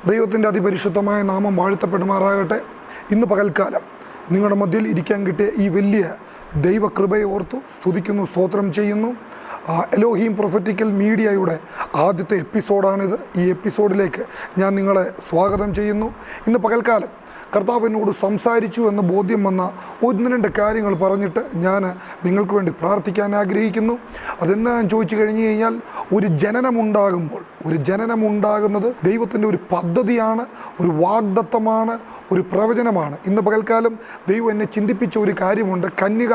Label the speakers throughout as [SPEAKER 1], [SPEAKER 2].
[SPEAKER 1] ദൈവത്തിൻ്റെ അതിപരിശുദ്ധമായ നാമം വാഴ്ത്തപ്പെടുമാറാകട്ടെ. ഇന്ന് പകൽക്കാലം നിങ്ങളുടെ മധ്യയിൽ ഇരിക്കാൻ കിട്ടിയ ഈ വലിയ ദൈവകൃപയെ ഓർത്തു സ്തുതിക്കുന്നു, സ്തോത്രം ചെയ്യുന്നു. എലോഹീം പ്രൊഫറ്റിക്കൽ മീഡിയയുടെ ആദ്യത്തെ എപ്പിസോഡാണിത്. ഈ എപ്പിസോഡിലേക്ക് ഞാൻ നിങ്ങളെ സ്വാഗതം ചെയ്യുന്നു. ഇന്ന് പകൽക്കാലം കർത്താവ് എന്നോട് സംസാരിച്ചു എന്ന് ബോധ്യം വന്ന ഒന്ന് രണ്ട് കാര്യങ്ങൾ പറഞ്ഞിട്ട് ഞാൻ നിങ്ങൾക്ക് വേണ്ടി പ്രാർത്ഥിക്കാൻ ആഗ്രഹിക്കുന്നു. അതെന്താണെന്ന് ചോദിച്ചു കഴിഞ്ഞു കഴിഞ്ഞാൽ, ഒരു ജനനമുണ്ടാകുന്നത് ദൈവത്തിൻ്റെ ഒരു പദ്ധതിയാണ്, ഒരു വാഗ്ദത്തമാണ്, ഒരു പ്രവചനമാണ്. ഇന്ന് പകൽക്കാലം ദൈവം എന്നെ ചിന്തിപ്പിച്ച ഒരു കാര്യമുണ്ട്. കന്യക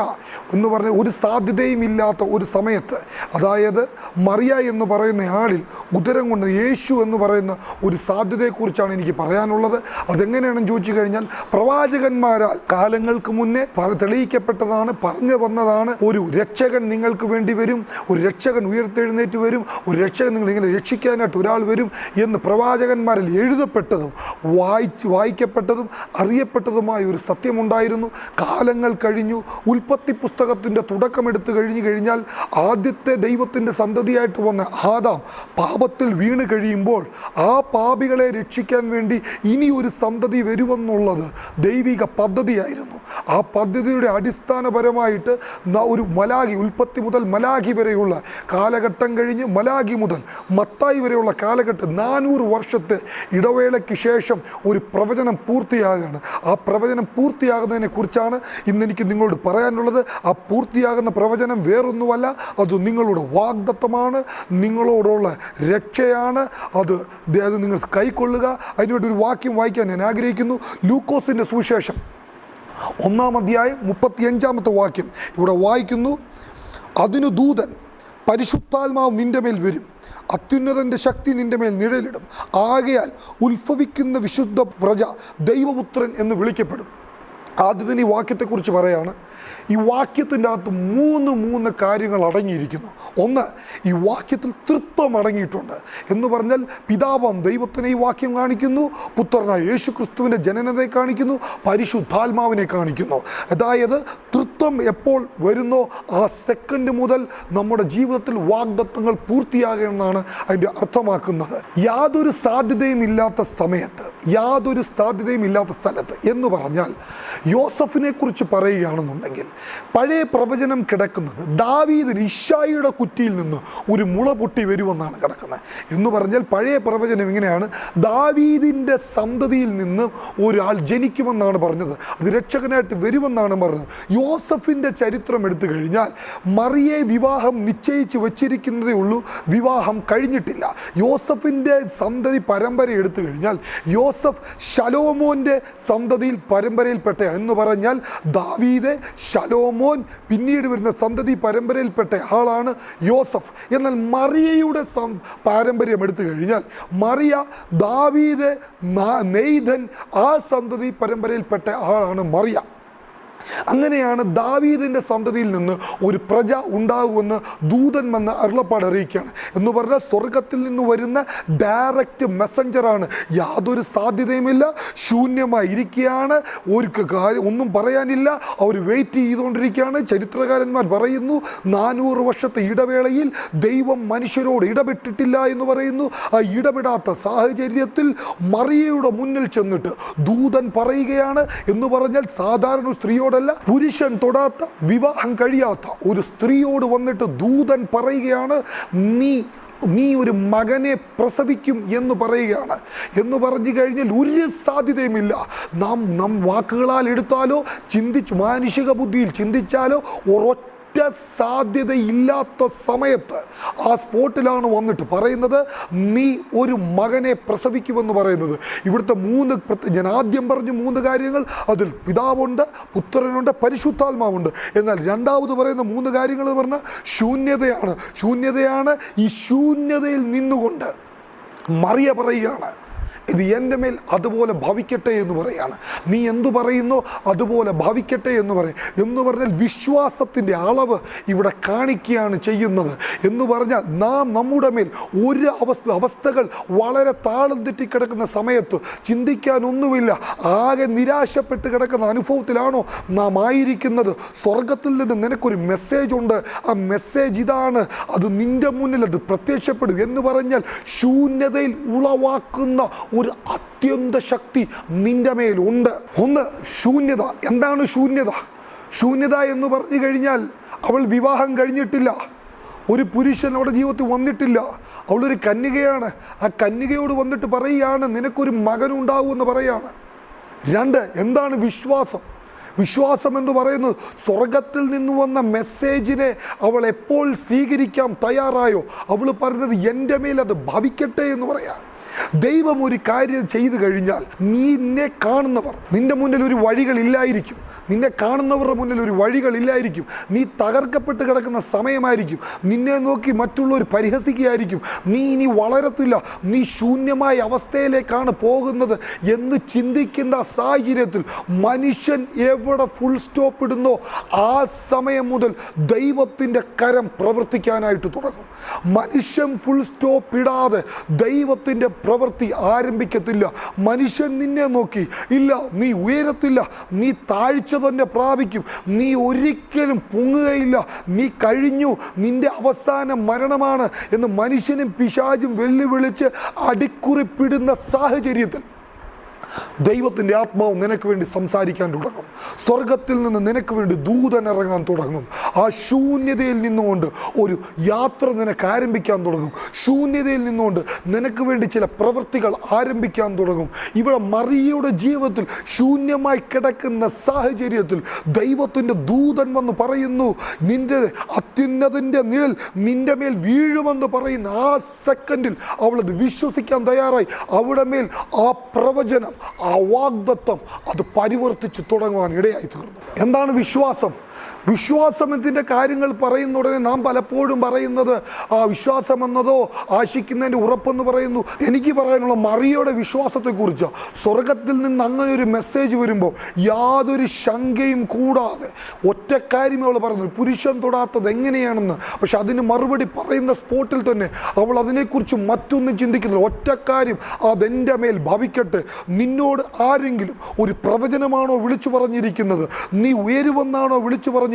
[SPEAKER 1] എന്ന് പറഞ്ഞ ഒരു സാധ്യതയും ഇല്ലാത്ത ഒരു സമയത്ത്, അതായത് മറിയ എന്ന് പറയുന്ന ആളിൽ ഉദരം കൊണ്ട് യേശു എന്ന് പറയുന്ന ഒരു സാധ്യതയെക്കുറിച്ചാണ് എനിക്ക് പറയാനുള്ളത്. അതെങ്ങനെയാണെന്ന് ചോദിച്ചു കഴിഞ്ഞാൽ, പ്രവാചകന്മാരാൽ കാലങ്ങൾക്ക് മുന്നേ തെളിയിക്കപ്പെട്ടതാണ്, പറഞ്ഞു വന്നതാണ്. ഒരു രക്ഷകൻ നിങ്ങൾക്ക് വേണ്ടി വരും, ഒരു രക്ഷകൻ ഉയർത്തെഴുന്നേറ്റ് വരും, ഒരു രക്ഷകൻ നിങ്ങളിങ്ങനെ രക്ഷിക്കാനായിട്ട് ഒരാൾ വരും എന്ന് പ്രവാചകന്മാരിൽ എഴുതപ്പെട്ടതും വായിക്കപ്പെട്ടതും അറിയപ്പെട്ടതുമായ ഒരു സത്യമുണ്ടായിരുന്നു. കാലങ്ങൾ കഴിഞ്ഞു. ഉൽപ്പത്തി പുസ്തകത്തിൻ്റെ തുടക്കമെടുത്ത് കഴിഞ്ഞാൽ ആദ്യത്തെ ദൈവത്തിൻ്റെ സന്തതിയായിട്ട് വന്ന ആദാം പാപത്തിൽ വീണ് കഴിയുമ്പോൾ ആ പാപികളെ രക്ഷിക്കാൻ വേണ്ടി ഇനി ഒരു സന്തതി വരുമെന്നുള്ളത് ദൈവിക പദ്ധതിയായിരുന്നു. ആ പദ്ധതിയുടെ അടിസ്ഥാനപരമായിട്ട് ഒരു മലാഖി, ഉൽപ്പത്തി മുതൽ മലാഖി വരെയുള്ള കാലഘട്ടം കഴിഞ്ഞ് മലാഖി മുതൽ മത്തായി വരെയുള്ള കാലഘട്ടം 400 വർഷത്തെ ഇടവേളയ്ക്ക് ശേഷം ഒരു പ്രവചനം പൂർത്തിയാകുകയാണ്. ആ പ്രവചനം പൂർത്തിയാകുന്നതിനെ കുറിച്ചാണ് ഇന്നെനിക്ക് നിങ്ങളോട് പറയാനുള്ളത്. ആ പൂർത്തിയാകുന്ന പ്രവചനം വേറൊന്നുമല്ല, അത് നിങ്ങളുടെ വാഗ്ദത്തമാണ്, നിങ്ങളോടുള്ള രക്ഷയാണ്. അത് നിങ്ങൾ കൈക്കൊള്ളുക. അതിനുവേണ്ടി ഒരു വാക്യം വായിക്കാൻ ഞാൻ ആഗ്രഹിക്കുന്നു. ലൂക്കോസിൻ്റെ സുവിശേഷം 1-ാം അധ്യായം 35-ാമത്തെ വാക്യം ഇവിടെ വായിക്കുന്നു. അതിനു ദൂതൻ, പരിശുദ്ധാത്മാവ് നിൻ്റെ മേൽ വരും, അത്യുന്നതൻ്റെ ശക്തി നിൻ്റെ മേൽ നിഴലിടും, ആകയാൽ ഉത്ഭവിക്കുന്ന വിശുദ്ധ പ്രജ ദൈവപുത്രൻ എന്ന് വിളിക്കപ്പെടും. ആദ്യത്തിന് ഈ വാക്യത്തെക്കുറിച്ച് പറയാണ്. ഈ വാക്യത്തിൻ്റെ അകത്ത് മൂന്ന് കാര്യങ്ങൾ അടങ്ങിയിരിക്കുന്നു. ഒന്ന്, ഈ വാക്യത്തിൽ തൃത്വം അടങ്ങിയിട്ടുണ്ട് എന്ന് പറഞ്ഞാൽ പിതാവാം ദൈവത്തിനെ ഈ വാക്യം കാണിക്കുന്നു, പുത്രനായ യേശു ക്രിസ്തുവിൻ്റെ ജനനത്തെ കാണിക്കുന്നു, പരിശുദ്ധാത്മാവിനെ കാണിക്കുന്നു. അതായത് തൃത്വം എപ്പോൾ വരുന്നോ ആ സെക്കൻഡ് മുതൽ നമ്മുടെ ജീവിതത്തിൽ വാഗ്ദത്തങ്ങൾ പൂർത്തിയാകണമെന്നാണ് അതിൻ്റെ അർത്ഥമാക്കുന്നത്. യാതൊരു സാധ്യതയും ഇല്ലാത്ത സമയത്ത്, യാതൊരു സാധ്യതയും ഇല്ലാത്ത സ്ഥലത്ത് എന്ന് പറഞ്ഞാൽ യോസഫിനെ കുറിച്ച് പറയുകയാണെന്നുണ്ടെങ്കിൽ, പഴയ പ്രവചനം കിടക്കുന്നത് ദാവീദിന് ഇശ്ശായിയുടെ കുറ്റിയിൽ നിന്ന് ഒരു മുള പൊട്ടി വരുമെന്നാണ് കിടക്കുന്നത്. എന്ന് പറഞ്ഞാൽ പഴയ പ്രവചനം ഇങ്ങനെയാണ്: ദാവീദിൻ്റെ സന്തതിയിൽ നിന്ന് ഒരാൾ ജനിക്കുമെന്നാണ് പറഞ്ഞത്, അത് രക്ഷകനായിട്ട് വരുമെന്നാണ് പറഞ്ഞത്. യോസഫിൻ്റെ ചരിത്രം എടുത്തു കഴിഞ്ഞാൽ മറിയെ വിവാഹം നിശ്ചയിച്ച് വച്ചിരിക്കുന്നതേ ഉള്ളൂ, വിവാഹം കഴിഞ്ഞിട്ടില്ല. യോസഫിൻ്റെ സന്തതി പരമ്പര എടുത്തു കഴിഞ്ഞാൽ യോസഫ് ശലോമോൻ്റെ സന്തതിയിൽ പരമ്പരയിൽപ്പെട്ട എന്ന് പറഞ്ഞാൽ ദാവീദ്, ശലോമോൻ, പിന്നീട് വരുന്ന സന്തതി പരമ്പരയിൽപ്പെട്ട ആളാണ് യോസഫ്. എന്നാൽ മറിയയുടെ പാരമ്പര്യം എടുത്തു കഴിഞ്ഞാൽ മറിയ, ദാവീദ്, നെയ്തൻ, ആ സന്തതി പരമ്പരയിൽപ്പെട്ട ആളാണ് മറിയ. അങ്ങനെയാണ് ദാവീദിൻ്റെ സന്തതിയിൽ നിന്ന് ഒരു പ്രജ ഉണ്ടാകുമെന്ന് ദൂതൻ വന്ന് അരുളപ്പാട് അറിയിക്കുകയാണ്. എന്ന് പറഞ്ഞാൽ സ്വർഗത്തിൽ നിന്ന് വരുന്ന ഡയറക്റ്റ് മെസ്സഞ്ചറാണ്. യാതൊരു സാധ്യതയുമില്ല, ശൂന്യമായിരിക്കുകയാണ്, ഒരു കാര്യം ഒന്നും പറയാനില്ല. അവർ വെയിറ്റ് ചെയ്തുകൊണ്ടിരിക്കുകയാണ്. ചരിത്രകാരന്മാർ പറയുന്നു 400 വർഷത്തെ ഇടവേളയിൽ ദൈവം മനുഷ്യരോട് ഇടപെട്ടിട്ടില്ല എന്ന് പറയുന്നു. ആ ഇടപെടാത്ത സാഹചര്യത്തിൽ മറിയയുടെ മുന്നിൽ ചെന്നിട്ട് ദൂതൻ പറയുകയാണ്. എന്ന് പറഞ്ഞാൽ സാധാരണ സ്ത്രീയോട്, പുരുഷൻ തൊടാത്ത, വിവാഹം കഴിയാത്ത ഒരു സ്ത്രീയോട് വന്നിട്ട് ദൂതൻ പറയുകയാണ്, നീ ഒരു മകനെ പ്രസവിക്കും എന്ന് പറയുകയാണ്. എന്ന് പറഞ്ഞു കഴിഞ്ഞാൽ ഒരു സാധ്യതയുമില്ല. നാം വാക്കുകളാൽ എടുത്താലോ മാനുഷിക ബുദ്ധിയിൽ ചിന്തിച്ചാലോ ഒരൊറ്റ സാധ്യതയില്ലാത്ത സമയത്ത് ആ സ്പോട്ടിലാണ് വന്നിട്ട് പറയുന്നത്, നീ ഒരു മകനെ പ്രസവിക്കുമെന്ന് പറയുന്നത്. ഇവിടുത്തെ ഞാൻ ആദ്യം പറഞ്ഞു 3 കാര്യങ്ങൾ. അതിൽ പിതാവുണ്ട്, പുത്രനുണ്ട്, പരിശുദ്ധാത്മാവുണ്ട്. എന്നാൽ രണ്ടാമത് പറയുന്ന 3 കാര്യങ്ങൾ എന്ന് പറഞ്ഞാൽ ശൂന്യതയാണ്. ഈ ശൂന്യതയിൽ നിന്നുകൊണ്ട് മറിയ പറയുകയാണ്, ഇത് എൻ്റെ മേൽ അതുപോലെ ഭവിക്കട്ടെ എന്ന് പറയാണ്. നീ എന്തു പറയുന്നോ അതുപോലെ ഭവിക്കട്ടെ എന്ന് പറയും. എന്ന് പറഞ്ഞാൽ വിശ്വാസത്തിൻ്റെ അളവ് ഇവിടെ കാണിക്കുകയാണ് ചെയ്യുന്നത്. എന്ന് പറഞ്ഞാൽ നമ്മുടെ മേൽ ഒരു അവസ്ഥകൾ വളരെ താളം തെറ്റിക്കിടക്കുന്ന സമയത്ത് ചിന്തിക്കാനൊന്നുമില്ല, ആകെ നിരാശപ്പെട്ട് കിടക്കുന്ന അനുഭവത്തിലാണോ നാം ആയിരിക്കുന്നത്? സ്വർഗത്തിൽ നിന്ന് നിനക്കൊരു മെസ്സേജ് ഉണ്ട്. ആ മെസ്സേജ് ഇതാണ്, അത് നിൻ്റെ മുന്നിൽ അത് പ്രത്യക്ഷപ്പെടും. എന്ന് പറഞ്ഞാൽ ശൂന്യതയിൽ ഉളവാക്കുന്ന ഒരു അത്യന്ത ശക്തി നിന്റെ മേലുണ്ട്. ഒന്ന്, ശൂന്യത. എന്താണ് ശൂന്യത? ശൂന്യത എന്ന് പറഞ്ഞു കഴിഞ്ഞാൽ അവൾ വിവാഹം കഴിഞ്ഞിട്ടില്ല, ഒരു പുരുഷൻ അവളുടെ ജീവിതത്തിൽ വന്നിട്ടില്ല, അവളൊരു കന്യകയാണ്. ആ കന്യകയോട് വന്നിട്ട് പറയുകയാണ് നിനക്കൊരു മകനുണ്ടാവുമെന്ന് പറയാണ്. രണ്ട്, എന്താണ് വിശ്വാസം? വിശ്വാസം എന്ന് പറയുന്നത് സ്വർഗത്തിൽ നിന്ന് വന്ന മെസ്സേജിനെ അവൾ എപ്പോൾ സ്വീകരിക്കാൻ തയ്യാറായോ അവൾ പറഞ്ഞത് എൻ്റെ മേൽ അത് ഭവിക്കട്ടെ എന്ന് പറയാം. ദൈവം ഒരു കാര്യം ചെയ്തു കഴിഞ്ഞാൽ നിന്നെ കാണുന്നവർ, നിന്റെ മുന്നിൽ ഒരു വഴികളില്ലായിരിക്കും, നിന്നെ കാണുന്നവരുടെ മുന്നിൽ ഒരു വഴികളില്ലായിരിക്കും. നീ തകർക്കപ്പെട്ട് കിടക്കുന്ന സമയമായിരിക്കും. നിന്നെ നോക്കി മറ്റുള്ളവർ പരിഹസിക്കുകയായിരിക്കും. നീ ഇനി വളരത്തില്ല, നീ ശൂന്യമായ അവസ്ഥയിലേക്കാണ് പോകുന്നത് എന്ന് ചിന്തിക്കുന്ന സാഹചര്യത്തിൽ മനുഷ്യൻ എവിടെ ഫുൾ സ്റ്റോപ്പ് ഇടുന്നോ ആ സമയം മുതൽ ദൈവത്തിൻ്റെ കരം പ്രവർത്തിക്കാനായിട്ട് തുടങ്ങും. മനുഷ്യൻ ഫുൾ സ്റ്റോപ്പ് ഇടാതെ ദൈവത്തിൻ്റെ പ്രവൃത്തി ആരംഭിക്കത്തില്ല. മനുഷ്യൻ നിന്നെ നോക്കി ഇല്ല നീ ഉയരത്തില്ല, നീ താഴ്ച തന്നെ പ്രാപിക്കും, നീ ഒരിക്കലും പൊങ്ങുകയില്ല, നീ കഴിഞ്ഞു, നിന്റെ അവസാന മരണമാണ് എന്ന് മനുഷ്യനും പിശാചും വെല്ലുവിളിച്ച് അടിക്കുറിപ്പിടുന്ന സാഹചര്യത്തിൽ ദൈവത്തിൻ്റെ ആത്മാവ് നിനക്ക് വേണ്ടി സംസാരിക്കാൻ തുടങ്ങും. സ്വർഗത്തിൽ നിന്ന് നിനക്ക് വേണ്ടി ദൂതൻ ഇറങ്ങാൻ തുടങ്ങും. ആ ശൂന്യതയിൽ നിന്നുകൊണ്ട് ഒരു യാത്ര നിനക്ക് ആരംഭിക്കാൻ തുടങ്ങും. ശൂന്യതയിൽ നിന്നുകൊണ്ട് നിനക്ക് വേണ്ടി ചില പ്രവൃത്തികൾ ആരംഭിക്കാൻ തുടങ്ങും. ഇവിടെ മറിയയുടെ ജീവിതത്തിൽ ശൂന്യമായി കിടക്കുന്ന സാഹചര്യത്തിൽ ദൈവത്തിൻ്റെ ദൂതൻ വന്ന് പറയുന്നു നിന്റെ അത്യുന്നതിൻ്റെ നിഴൽ നിന്റെ മേൽ വീഴുമെന്ന് പറയുന്ന ആ സെക്കൻഡിൽ അവളത് വിശ്വസിക്കാൻ തയ്യാറായി. അവിടെ മേൽ ആ പ്രവചനം, ആ വാഗ്ദത്തം അത് പരിവർത്തിച്ച് തുടങ്ങുവാൻ ഇടയായി തീർന്നു. എന്താണ് വിശ്വാസം? വിശ്വാസം എന്നതിൻ്റെ കാര്യങ്ങൾ പറയുന്ന ഉടനെ നാം പലപ്പോഴും പറയുന്നത് വിശ്വാസം എന്നതോ ആശിക്കുന്നതിൻ്റെ ഉറപ്പെന്ന് പറയുന്നു. എനിക്ക് പറയാനുള്ള മറിയയുടെ വിശ്വാസത്തെക്കുറിച്ച് സ്വർഗത്തിൽ നിന്ന് അങ്ങനെ ഒരു മെസ്സേജ് വരുമ്പോൾ യാതൊരു ശങ്കയും കൂടാതെ ഒറ്റ കാര്യം അവൾ പറഞ്ഞു, പുരുഷൻ തൊടാത്തത് എങ്ങനെയാണെന്ന്. പക്ഷെ അതിന് മറുപടി പറയുന്ന സ്പോട്ടിൽ തന്നെ അവൾ അതിനെക്കുറിച്ച് മറ്റൊന്നും ചിന്തിക്കുന്നില്ല. ഒറ്റ കാര്യം, അതെൻ്റെ മേൽ ഭവിക്കട്ടെ. നിന്നോട് ആരെങ്കിലും ഒരു പ്രവചനമാണോ വിളിച്ചു പറഞ്ഞിരിക്കുന്നത്? നീ ഉയരുമെന്നാണോ വിളിച്ചു പറഞ്ഞിരിക്കുന്നത്?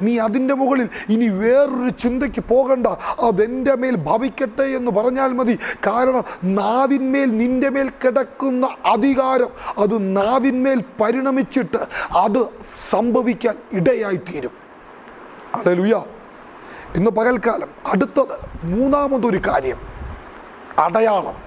[SPEAKER 1] നീ അതിൻ്റെ മുകളിൽ ഇനി വേറൊരു ചിന്തയ്ക്ക് പോകണ്ട, അതെൻ്റെ മേൽ ഭവിക്കട്ടെ എന്ന് പറഞ്ഞാൽ മതി. കാരണം നാവിന്മേൽ നിന്റെ മേൽ കിടക്കുന്ന അധികാരം അത് നാവിന്മേൽ പരിണമിച്ചിട്ട് അത് സംഭവിക്കാൻ ഇടയായിത്തീരും. ഹല്ലേലൂയ. ഇന്ന് പകൽക്കാലം അടുത്തത് മൂന്നാമതൊരു കാര്യം, അടയാളം.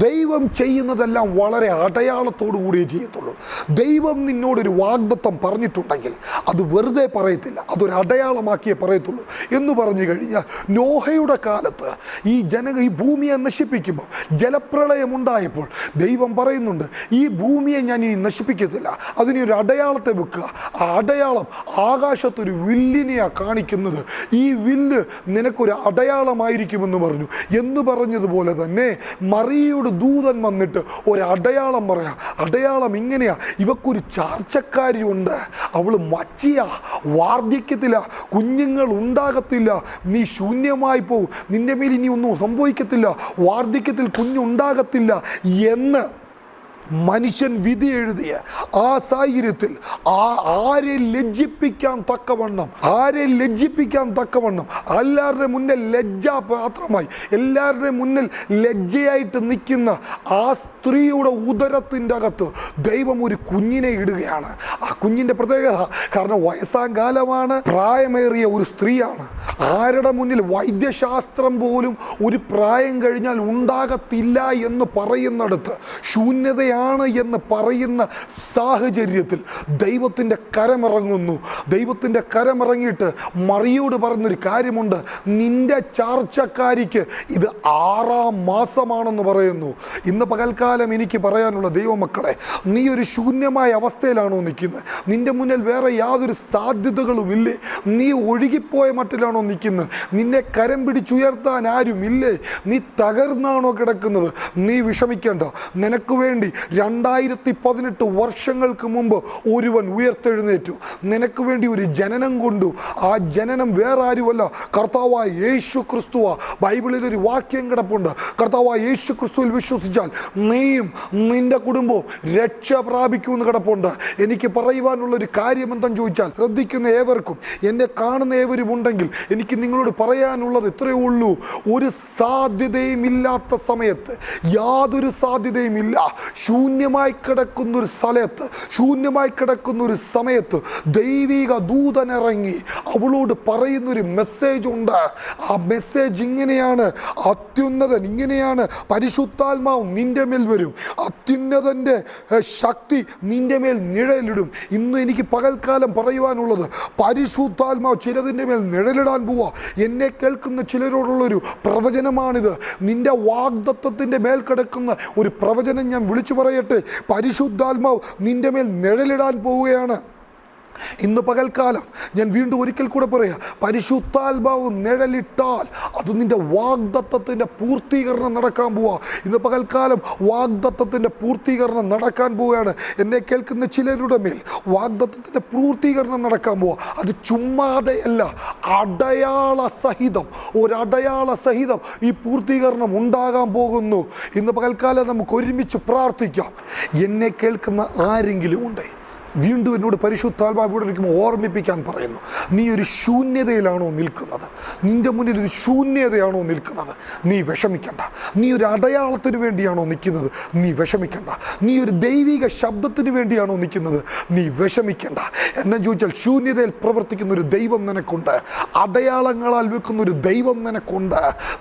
[SPEAKER 1] ദൈവം ചെയ്യുന്നതെല്ലാം വളരെ അടയാളത്തോടു കൂടിയേ ചെയ്യത്തുള്ളൂ. ദൈവം നിന്നോടൊരു വാഗ്ദത്തം പറഞ്ഞിട്ടുണ്ടെങ്കിൽ അത് വെറുതെ പറയത്തില്ല, അതൊരു അടയാളമാക്കിയേ പറയത്തുള്ളൂ. എന്ന് പറഞ്ഞു കഴിഞ്ഞാൽ നോഹയുടെ കാലത്ത് ഈ ഭൂമിയെ നശിപ്പിക്കുമ്പോൾ ജലപ്രളയമുണ്ടായപ്പോൾ ദൈവം പറയുന്നുണ്ട് ഈ ഭൂമിയെ ഞാൻ ഇനി നശിപ്പിക്കത്തില്ല, അതിനൊരു അടയാളത്തെ വെക്കുക. ആ അടയാളം ആകാശത്തൊരു വില്ലിനെയാണ് കാണിക്കുന്നത്, ഈ വില്ല് നിനക്കൊരു അടയാളമായിരിക്കുമെന്ന് പറഞ്ഞു. എന്ന് പറഞ്ഞതുപോലെ തന്നെ മറിയയുടെ ദൂതൻ വന്നിട്ട് ഒരു അടയാളം പറയാം. അടയാളം ഇങ്ങനെയാ, ഇവക്കൊരു ചാർച്ചക്കാരിയുണ്ട്, അവൾ മച്ചിയാ, വാർദ്ധക്യത്തില, കുഞ്ഞുങ്ങൾ ഉണ്ടാകത്തില്ല, നീ ശൂന്യമായി പോകും, നിന്റെ മേൽ ഇനി ഒന്നും സംഭവിക്കത്തില്ല, വാർദ്ധക്യത്തിൽ കുഞ്ഞുണ്ടാകത്തില്ല എന്ന് മനുഷ്യൻ വിധി എഴുതിയ ആ സാഹചര്യത്തിൽ ആരെ ലജ്ജിപ്പിക്കാൻ തക്കവണ്ണം എല്ലാവരുടെ മുന്നിൽ ലജ്ജാപാത്രമായി, എല്ലാവരുടെ മുന്നിൽ ലജ്ജയായിട്ട് നിൽക്കുന്ന ആ സ്ത്രീയുടെ ഉദരത്തിൻ്റെ അകത്ത് ദൈവം ഒരു കുഞ്ഞിനെ ഇടുകയാണ്. ആ കുഞ്ഞിൻ്റെ പ്രത്യേകത, കാരണം വയസ്സാം കാലമാണ്, പ്രായമേറിയ ഒരു സ്ത്രീയാണ്. ആരുടെ മുന്നിൽ വൈദ്യശാസ്ത്രം പോലും ഒരു പ്രായം കഴിഞ്ഞാൽ ഉണ്ടാകത്തില്ല എന്ന് പറയുന്നിടത്ത് ശൂന്യതയാണ് എന്ന് പറയുന്ന സാഹചര്യത്തിൽ ദൈവത്തിൻ്റെ കരമിറങ്ങുന്നു. ദൈവത്തിൻ്റെ കരമിറങ്ങിയിട്ട് മറിയോട് പറഞ്ഞൊരു കാര്യമുണ്ട്, നിന്റെ ചാർച്ചക്കാരിക്ക് ഇത് 6-ാം മാസമാണെന്ന് പറയുന്നു. ഇന്ന് പകൽക്കാലം എനിക്ക് പറയാനുള്ള ദൈവമക്കളെ, നീ ഒരു ശൂന്യമായ അവസ്ഥയിലാണോ നിൽക്കുന്നത്? നിന്റെ മുന്നിൽ വേറെ യാതൊരു സാധ്യതകളുമില്ലേ? നീ ഒഴുകിപ്പോയ മട്ടിലാണോ നിൽക്കുന്നത്? നിന്നെ കരം പിടിച്ചുയർത്താൻ ആരുമില്ലേ? നീ തകർന്നാണോ കിടക്കുന്നത്? നീ വിഷമിക്കേണ്ട, നിനക്ക് വേണ്ടി 2018 വർഷങ്ങൾക്ക് മുമ്പ് ഒരുവൻ ഉയർത്തെഴുന്നേറ്റു. നിനക്ക് വേണ്ടി ഒരു ജനനം കൊണ്ടു. ആ ജനനം വേറെ ആരുമല്ല, കർത്താവായ യേശു ക്രിസ്തുവാ. ബൈബിളിൽ ഒരു വാക്യം കിടപ്പുണ്ട്, കർത്താവായ യേശു ക്രിസ്തുവിൽ വിശ്വസിച്ചാൽ നീയും നിന്റെ കുടുംബവും രക്ഷ പ്രാപിക്കുമെന്ന് കിടപ്പുണ്ട്. എനിക്ക് പറയുവാനുള്ളൊരു കാര്യം എന്തെന്ന് ചോദിച്ചാൽ, ശ്രദ്ധിക്കുന്ന ഏവർക്കും, എന്നെ കാണുന്ന ഏവരും ഉണ്ടെങ്കിൽ എനിക്ക് നിങ്ങളോട് പറയാനുള്ളത് ഇത്രയേ ഉള്ളൂ. ഒരു സാധ്യതയും ഇല്ലാത്ത സമയത്ത്, യാതൊരു സാധ്യതയും ഇല്ല, ശൂന്യമായി കിടക്കുന്ന ഒരു സ്ഥലത്ത്, ശൂന്യമായി കിടക്കുന്ന ഒരു സമയത്ത് ദൈവിക ദൂതനിറങ്ങി അവളോട് പറയുന്നൊരു മെസ്സേജ് ഉണ്ട്. ആ മെസ്സേജ് ഇങ്ങനെയാണ്: അത്യുന്നതൻ ഇങ്ങനെയാണ്, പരിശുദ്ധാത്മാവ് നിന്റെ മേൽ വരും, അത്യുന്നതൻ്റെ ശക്തി നിന്റെ മേൽ നിഴലിടും. ഇന്ന് എനിക്ക് പകൽക്കാലം പറയുവാനുള്ളത്, പരിശുദ്ധാത്മാവ് ചിലതിൻ്റെ മേൽ നിഴലിടാൻ പോവാ. എന്നെ കേൾക്കുന്ന ചിലരോടുള്ളൊരു പ്രവചനമാണിത്. നിന്റെ വാഗ്ദത്തത്തിൻ്റെ മേൽ കിടക്കുന്ന ഒരു പ്രവചനം ഞാൻ വിളിച്ചു പറയട്ടെ. പരിശുദ്ധാത്മാവ് നിന്റെ മേൽ നിഴലിടാൻ പോവുകയാണ്. ഇന്ന് പകൽക്കാലം ഞാൻ വീണ്ടും ഒരിക്കൽ കൂടെ പറയാം, പരിശുദ്ധാത്മാവ് നിഴലിട്ടാൽ അത് നിന്റെ വാഗ്ദത്തത്തിൻ്റെ പൂർത്തീകരണം നടക്കാൻ പോവാ. ഇന്ന് പകൽക്കാലം വാഗ്ദത്തത്തിൻ്റെ പൂർത്തീകരണം നടക്കാൻ പോവുകയാണ്. എന്നെ കേൾക്കുന്ന ചിലരുടെ മേൽ വാഗ്ദത്തത്തിൻ്റെ പൂർത്തീകരണം നടക്കാൻ പോവാ. അത് ചുമ്മാതെയല്ല, അടയാള സഹിതം, ഒരടയാള സഹിതം ഈ പൂർത്തീകരണം ഉണ്ടാകാൻ പോകുന്നു. ഇന്ന് പകൽക്കാലം നമുക്ക് ഒരുമിച്ച് പ്രാർത്ഥിക്കാം. എന്നെ കേൾക്കുന്ന ആരെങ്കിലും ഉണ്ട്, വീണ്ടും എന്നോട് പരിശുദ്ധാത്മാവ് ഇവിടെ ഇരിക്കുമ്പോൾ ഓർമ്മിപ്പിക്കാൻ പറയുന്നു, നീ ഒരു ശൂന്യതയിലാണോ നിൽക്കുന്നത്? നിൻ്റെ മുന്നിൽ ഒരു ശൂന്യതയാണോ നിൽക്കുന്നത്? നീ വിഷമിക്കണ്ട. നീ ഒരു അടയാളത്തിന് വേണ്ടിയാണോ നിൽക്കുന്നത്? നീ വിഷമിക്കണ്ട. നീ ഒരു ദൈവിക ശബ്ദത്തിന് വേണ്ടിയാണോ നിൽക്കുന്നത്? നീ വിഷമിക്കണ്ട. എന്നെ ചോദിച്ചാൽ, ശൂന്യതയിൽ പ്രവർത്തിക്കുന്ന ഒരു ദൈവം നിനക്കുണ്ട്, അടയാളങ്ങളാൽ വെക്കുന്ന ഒരു ദൈവം നിനക്കുണ്ട്.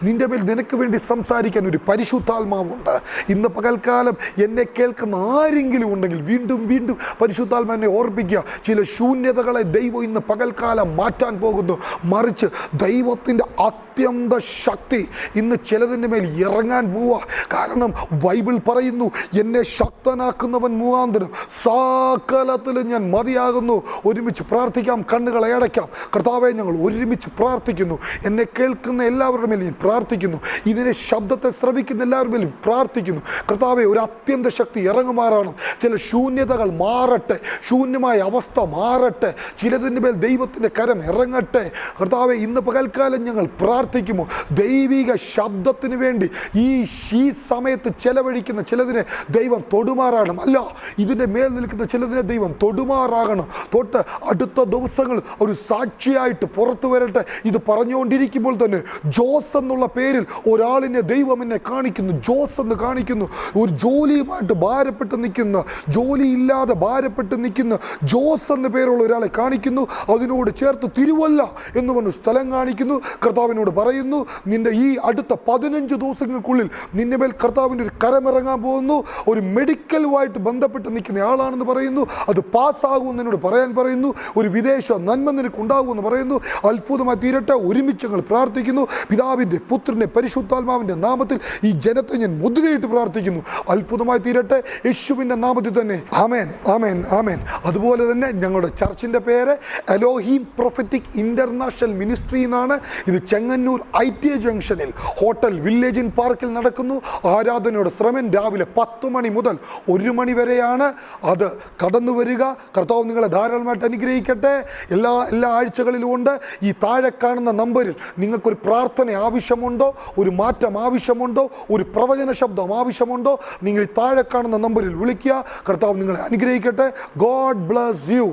[SPEAKER 1] നിൻ്റെ മേൽ നിനക്ക് വേണ്ടി സംസാരിക്കാൻ ഒരു പരിശുദ്ധാത്മാവുണ്ട്. ഇന്ന് പകൽക്കാലം എന്നെ കേൾക്കുന്ന ആരെങ്കിലും ഉണ്ടെങ്കിൽ വീണ്ടും വീണ്ടും പരിശുദ്ധ എന്നെ ഓർപ്പിക്കുക, ചില ശൂന്യതകളെ ദൈവം ഇന്ന് പകൽക്കാലം മാറ്റാൻ പോകുന്നു. മറിച്ച് ദൈവത്തിൻ്റെ അത്യന്ത ശക്തി ഇന്ന് ചിലതിൻ്റെ മേൽ ഇറങ്ങാൻ പോവുക. കാരണം ബൈബിൾ പറയുന്നു, എന്നെ ശക്തനാക്കുന്നവൻ മുഖാന്തരം സകലത്തിലും ഞാൻ മതിയാകുന്നു. ഒരുമിച്ച് പ്രാർത്ഥിക്കാം, കണ്ണുകളെ അടയ്ക്കാം. കർത്താവേ, ഞങ്ങൾ ഒരുമിച്ച് പ്രാർത്ഥിക്കുന്നു. എന്നെ കേൾക്കുന്ന എല്ലാവരുടെ മേലും ഞാൻ പ്രാർത്ഥിക്കുന്നു. ഇതിനെ ശബ്ദത്തെ ശ്രവിക്കുന്ന എല്ലാവരുടെ മേലും പ്രാർത്ഥിക്കുന്നു. കർത്താവേ, ഒരു അത്യന്ത ശക്തി ഇറങ്ങുമാറാണ്. ചില ശൂന്യതകൾ മാറട്ടെ, ശൂന്യമായ അവസ്ഥ മാറട്ടെ, ചിലതിൻ്റെ മേൽ ദൈവത്തിൻ്റെ കരം ഇറങ്ങട്ടെ. കർത്താവേ, ഇന്ന് പകൽക്കാലം ഞങ്ങൾ പ്രാർത്ഥിക്കുമോ, ദൈവിക ശബ്ദത്തിന് വേണ്ടി ഈ സമയത്ത് ചെലവഴിക്കുന്ന ചിലതിനെ ദൈവം തൊടുമാറാകണം. അല്ല, ഇതിൻ്റെ മേൽ നിൽക്കുന്ന ചിലതിനെ ദൈവം തൊടുമാറാകണം. തൊട്ട് അടുത്ത ദിവസങ്ങൾ ഒരു സാക്ഷിയായിട്ട് പുറത്തു വരട്ടെ. ഇത് പറഞ്ഞുകൊണ്ടിരിക്കുമ്പോൾ തന്നെ ജോസ് എന്നുള്ള പേരിൽ ഒരാളിനെ ദൈവം എന്നെ കാണിക്കുന്നു. ജോസ് എന്ന് കാണിക്കുന്നു. ഒരു ജോലിയുമായിട്ട് ഭാരപ്പെട്ട് നിൽക്കുന്ന, ജോലിയില്ലാതെ ഭാരപ്പെട്ട് നിൽക്കുന്ന ജോസ് എന്ന പേരുള്ള ഒരാളെ കാണിക്കുന്നു. അതിനോട് ചേർത്ത് തിരുവല്ല എന്ന് പറഞ്ഞ സ്ഥലം കാണിക്കുന്നു. കർത്താവിനോട് പറയുന്നു, നിന്റെ ഈ അടുത്ത 15 ദിവസങ്ങൾക്കുള്ളിൽ നിന്റെ മേൽ കർത്താവിൻ്റെ ഒരു കരമിറങ്ങാൻ പോകുന്നു. ഒരു മെഡിക്കലുമായിട്ട് ബന്ധപ്പെട്ട് നിൽക്കുന്ന ആളാണെന്ന് പറയുന്നു. അത് പാസ്സാകുമെന്ന് എന്നോട് പറയാൻ പറയുന്നു. ഒരു വിദേശ നന്മ നിനക്ക് ഉണ്ടാകുമെന്ന് പറയുന്നു. അത്ഭുതമായി തീരട്ടെ. ഒരുമിച്ച് ഞങ്ങൾ പ്രാർത്ഥിക്കുന്നു. പിതാവിൻ്റെ, പുത്രൻ്റെ, പരിശുദ്ധാത്മാവിൻ്റെ നാമത്തിൽ ഈ ജനത്തെ ഞാൻ മുദ്രയിട്ട് പ്രാർത്ഥിക്കുന്നു. അത്ഭുതമായി തീരട്ടെ, യേശുവിൻ്റെ നാമത്തിൽ തന്നെ. ആമേൻ, ആമേൻ, ആമേൻ. അതുപോലെ തന്നെ ഞങ്ങളുടെ ചർച്ചിൻ്റെ പേര് എലോഹീം പ്രൊഫറ്റിക് ഇൻ്റർനാഷണൽ മിനിസ്ട്രി എന്നാണ്. ഇത് ചെങ്ങന്നൂർ ITA ജംഗ്ഷനിൽ ഹോട്ടൽ വില്ലേജ് ഇൻ പാർക്കിൽ നടക്കുന്നു. ആരാധനയുടെ ശ്രമം രാവിലെ 10 മണി മുതൽ 1 മണി വരെയാണ്. അത് കടന്നു വരിക. കർത്താവ് നിങ്ങളെ ധാരാളമായിട്ട് അനുഗ്രഹിക്കട്ടെ. എല്ലാ ആഴ്ചകളിലും ഉണ്ട്. ഈ താഴെ കാണുന്ന നമ്പറിൽ നിങ്ങൾക്കൊരു പ്രാർത്ഥന ആവശ്യമുണ്ടോ, ഒരു മാറ്റം ആവശ്യമുണ്ടോ, ഒരു പ്രവചന ശബ്ദം ആവശ്യമുണ്ടോ, നിങ്ങൾ ഈ താഴെ കാണുന്ന നമ്പറിൽ വിളിക്കുക. കർത്താവ് നിങ്ങളെ അനുഗ്രഹിക്കട്ടെ. God bless you.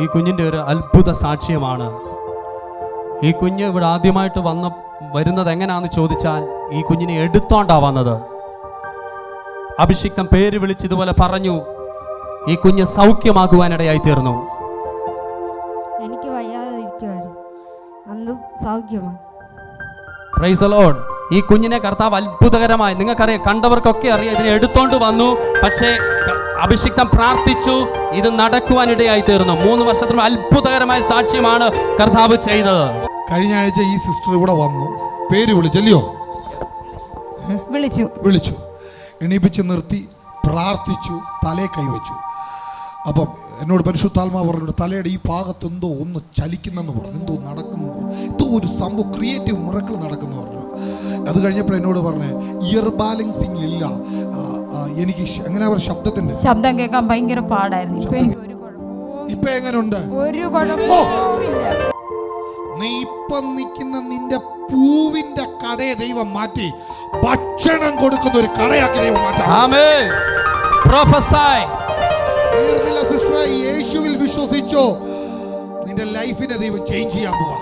[SPEAKER 2] ഈ കുഞ്ഞിൻ്റെ ഒരു അത്ഭുത സാക്ഷ്യമാണ്. ഈ കുഞ്ഞ് ഇവിടെ ആദ്യമായിട്ട് വരുന്നത് എങ്ങനെയാണെന്ന് ചോദിച്ചാൽ, ഈ കുഞ്ഞിനെ എടുത്തോണ്ടാണ് വന്നത്. അഭിഷിക്തൻ പേര് വിളിച്ച് ഇതുപോലെ പറഞ്ഞു, ഈ കുഞ്ഞ് സൗഖ്യമാകുവാനിടയായി തീർന്നു.
[SPEAKER 3] എനിക്ക് വയ്യാതെ ഇരിക്കുവായിരുന്നു, അന്ന് സൗഖ്യമായി.
[SPEAKER 2] Praise the Lord. ഈ കുഞ്ഞിനെ കർത്താവ് അത്ഭുതകരമായി, നിങ്ങൾക്കറിയാം, കണ്ടവർക്കൊക്കെ അറിയാം, ഇതിനെ എടുത്തോണ്ട് വന്നു. പക്ഷേ അഭിഷിക്തൻ പ്രാർത്ഥിച്ചു, ഇത് നടക്കുവാനിടയായി തീർന്നു. 3 വർഷത്തിനും അത്ഭുതകരമായ സാക്ഷ്യമാണ് കർത്താവ് ചെയ്തത്.
[SPEAKER 4] കഴിഞ്ഞ ആഴ്ച ഈ സിസ്റ്റർ ഇവിടെ വന്നു, പേര് വിളിച്ചല്ലയോ? വിളിച്ചു, എണീപ്പിച്ച് നിർത്തി, പ്രാർത്ഥിച്ചു, തലേ കൈവച്ചു. അപ്പം എന്നോട് പരിശുദ്ധാത്മാവ് പറഞ്ഞു തലയുടെ ഈ ഭാഗത്ത് എന്തോ ഒന്ന് ചലിക്കുന്നെന്ന് പറഞ്ഞു, എന്തോ നടക്കുന്നു, എന്തോ ഒരു സംഭവം ക്രിയേറ്റീവ് മിറക്കിൾ നടക്കുന്നു പറഞ്ഞു. അത് കഴിഞ്ഞപ്പോൾ എന്നോട് പറഞ്ഞു ഇയർ ബാലൻസിങ് ഇല്ല, എനിക്ക് എങ്ങനെ അവർ ശബ്ദം
[SPEAKER 5] കേൾക്കാൻ ഭയങ്കര പാടായിരുന്നു. ഇപ്പൊ എനിക്ക് ഒരു കുഴപ്പവും
[SPEAKER 4] ഇപ്പൊ എങ്ങനെയുണ്ട്?
[SPEAKER 5] ഒരു കുഴപ്പവും ഇല്ല.
[SPEAKER 4] നീ ഇപ്പം നിൽക്കുന്ന നിന്റെ പൂവിന്റെ കടയെ ദൈവം മാറ്റി ഭക്ഷണം കൊടുക്കുന്ന ഒരു കടയാക്കി ദൈവം മാറ്റാം.
[SPEAKER 2] ആമേൻ. പ്രൊഫസൈ.
[SPEAKER 4] തീർന്നില്ല സിസ്റ്ററെ, യേശുവിൽ വിശ്വസിച്ചോ, നിന്റെ ലൈഫിനെ ദൈവം ചേഞ്ച് ചെയ്യാൻ പോവാ.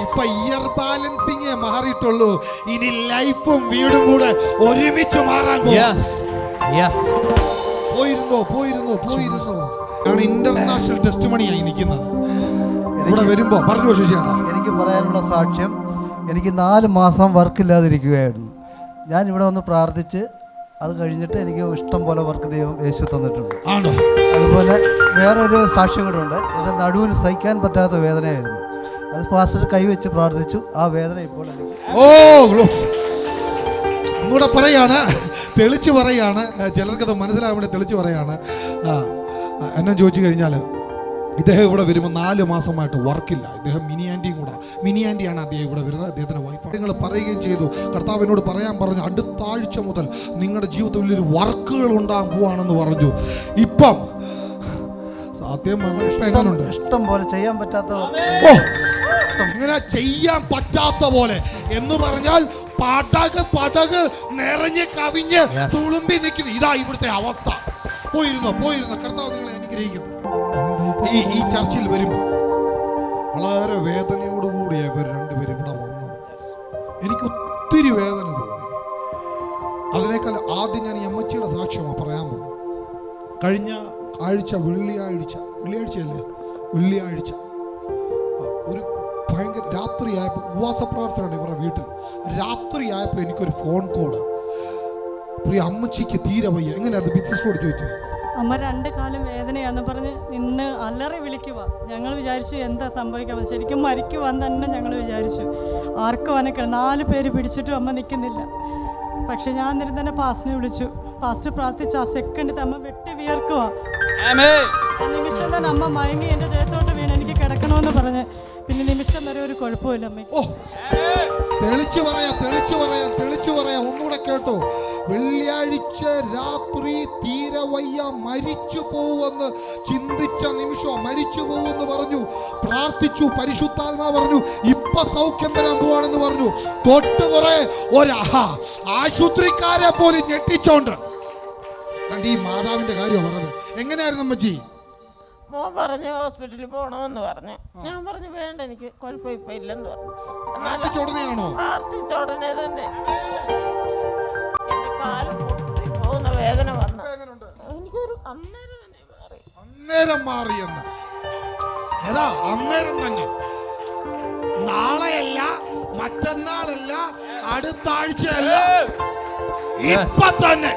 [SPEAKER 4] ഇപ്പൊ ഇയർ ബാലൻസിംഗ് മാറിയിട്ടുള്ളൂ, ഇനി ലൈഫും വീടും കൂടെ ഒരുമിച്ച് മാറാൻ പോവാ. പോയിരുന്നു ഞാൻ ഇന്റർനാഷണൽ ടെസ്റ്റിമണിയായി നിൽക്കുന്നത്. ഇവിടെ വരുമ്പോ പറഞ്ഞു ശേഷിയാണ്
[SPEAKER 6] എനിക്ക് പറയാനുള്ള സാക്ഷ്യം. എനിക്ക് 4 മാസം വർക്കില്ലാതിരിക്കുകയായിരുന്നു. ഞാൻ ഇവിടെ വന്ന് പ്രാർത്ഥിച്ച് അത് കഴിഞ്ഞിട്ട് എനിക്ക് ഇഷ്ടം പോലെ വർക്ക് ദൈവം യേശു തന്നിട്ടുണ്ട്.
[SPEAKER 4] ആണോ?
[SPEAKER 6] അതുപോലെ വേറൊരു സാക്ഷ്യം കൂടെ ഉണ്ട്. എൻ്റെ നടുവിന് സഹിക്കാൻ പറ്റാത്ത വേദനയായിരുന്നു. അത് പാസ്റ്റർ കൈവച്ച് പ്രാർത്ഥിച്ചു. ആ വേദന ഇപ്പോൾ
[SPEAKER 4] ഒന്നുകൂടെ പറയാണ്, തെളിച്ച് പറയാണ്, ചിലർക്കത് മനസ്സിലാകാൻ വേണ്ടി തെളിച്ച് പറയാണ്. എന്നെ ചോദിച്ചു കഴിഞ്ഞാൽ ഇദ്ദേഹം ഇവിടെ വരുമ്പോൾ 4 മാസമായിട്ട് വർക്കില്ല. ഇദ്ദേഹം മിനി ആൻറ്റിയാണ് അദ്ദേഹം ഇവിടെ വരുന്നത്, അദ്ദേഹത്തിൻ്റെ വൈഫ്. നിങ്ങൾ പറയുകയും ചെയ്തു, കർത്താവിനോട് പറയാൻ പറഞ്ഞു അടുത്ത ആഴ്ച മുതൽ നിങ്ങളുടെ ജീവിതത്തിൽ വലിയൊരു വർക്കുകൾ ഉണ്ടാകാൻ പോവാണെന്ന് പറഞ്ഞു. ഇപ്പം സത്യം എങ്ങനെയുണ്ട്?
[SPEAKER 6] ഇഷ്ടം പോലെ ചെയ്യാൻ പറ്റാത്ത
[SPEAKER 4] ഇങ്ങനെ ചെയ്യാൻ പറ്റാത്ത പോലെ എന്ന് പറഞ്ഞാൽ പടക് നിറഞ്ഞ് കവിഞ്ഞ് തുളുമ്പി നിൽക്കുന്നു. ഇതാ ഇവിടുത്തെ അവസ്ഥ. പോയിരുന്നോ കർത്താവ് നിങ്ങളെ അനുഗ്രഹിക്കുന്നു. ഈ ചർച്ചിൽ വരുമ്പോൾ വളരെ വേദനയോടുകൂടി ഇവർ രണ്ടുപേരും ഇവിടെ വന്നത്. എനിക്ക് ഒത്തിരി വേദന തോന്നി. അതിനേക്കാൾ ആദ്യം ഞാൻ ഈ അമ്മച്ചിയുടെ സാക്ഷ്യമാണ് പറയാൻ പോകുന്നത്. കഴിഞ്ഞ ആഴ്ച വെള്ളിയാഴ്ച ഒരു ഭയങ്കര രാത്രിയായപ്പോൾ ഉപവാസ പ്രാർത്ഥനയാണ് ഇവരുടെ വീട്ടിൽ. രാത്രിയായപ്പോൾ എനിക്കൊരു ഫോൺ കോള്. പ്രിയ അമ്മച്ചിക്ക് തീരെ വയ്യ. എങ്ങനെയായിരുന്നു ബിസിനസ്സോട് ചോദിച്ചത്?
[SPEAKER 7] അമ്മ 2 കാലം വേദനയാന്ന് പറഞ്ഞ് നിന്ന് അലറി വിളിക്കുക. ഞങ്ങൾ വിചാരിച്ചു എന്താ സംഭവിക്കാൻ, ശരിക്കും മരിക്കുവാന്ന് തന്നെ ഞങ്ങൾ വിചാരിച്ചു. ആർക്കും അനക്കണം, 4 പേര് പിടിച്ചിട്ടും അമ്മ നിൽക്കുന്നില്ല. പക്ഷെ ഞാൻ അന്നേരം തന്നെ പാസ്റ്ററിനെ വിളിച്ചു. പാസ്റ്റർ പ്രാർത്ഥിച്ചു. ആ സെക്കൻഡിൽ അമ്മ വെട്ടി വിയർക്കുക. നിമിഷം തന്നെ അമ്മ മയങ്ങി എൻ്റെ ദേഹത്തോട്ട് വീണ് എനിക്ക് കിടക്കണമെന്ന് പറഞ്ഞ് പിന്നെ നിമിഷം വരെ ഒരു കുഴപ്പമില്ല അമ്മ.
[SPEAKER 4] തെളിച്ചു പറയാം ഒന്നുകൂടെ കേട്ടോ. വെള്ളിയാഴ്ച രാത്രി തീരെ വയ്യ, മരിച്ചു പോവെന്ന് ചിന്തിച്ച നിമിഷം മരിച്ചു പോവെന്ന് പറഞ്ഞു. പ്രാർത്ഥിച്ചു. പരിശുദ്ധാത്മാ പറഞ്ഞു ഇപ്പൊ സൗഖ്യം വരാൻ പോവാണെന്ന് പറഞ്ഞു. തൊട്ടുപുറേ ആശുപത്രിക്കാരെ പോലും ഞെട്ടിച്ചോണ്ട് ഈ മാതാവിന്റെ കാര്യം പറഞ്ഞത്. എങ്ങനെയായിരുന്നു അമ്മച്ചി?
[SPEAKER 8] മോൻ പറഞ്ഞു ഹോസ്പിറ്റലിൽ പോകണമെന്ന് പറഞ്ഞു. ഞാൻ പറഞ്ഞു വേണ്ട, എനിക്ക് കുഴപ്പം ഇപ്പം ഇല്ലെന്ന് പറഞ്ഞു. പ്രാർത്ഥിച്ച ഉടനെ തന്നെ കാലം പോകുന്ന വേദന വന്നു. എനിക്കൊരു
[SPEAKER 4] അന്നേരം മാറിയെന്ന്. അന്നേരം തന്നെ, നാളെയല്ല, മറ്റന്നാളല്ല, അടുത്ത ആഴ്ചയല്ല, ഇപ്പൊ തന്നെ.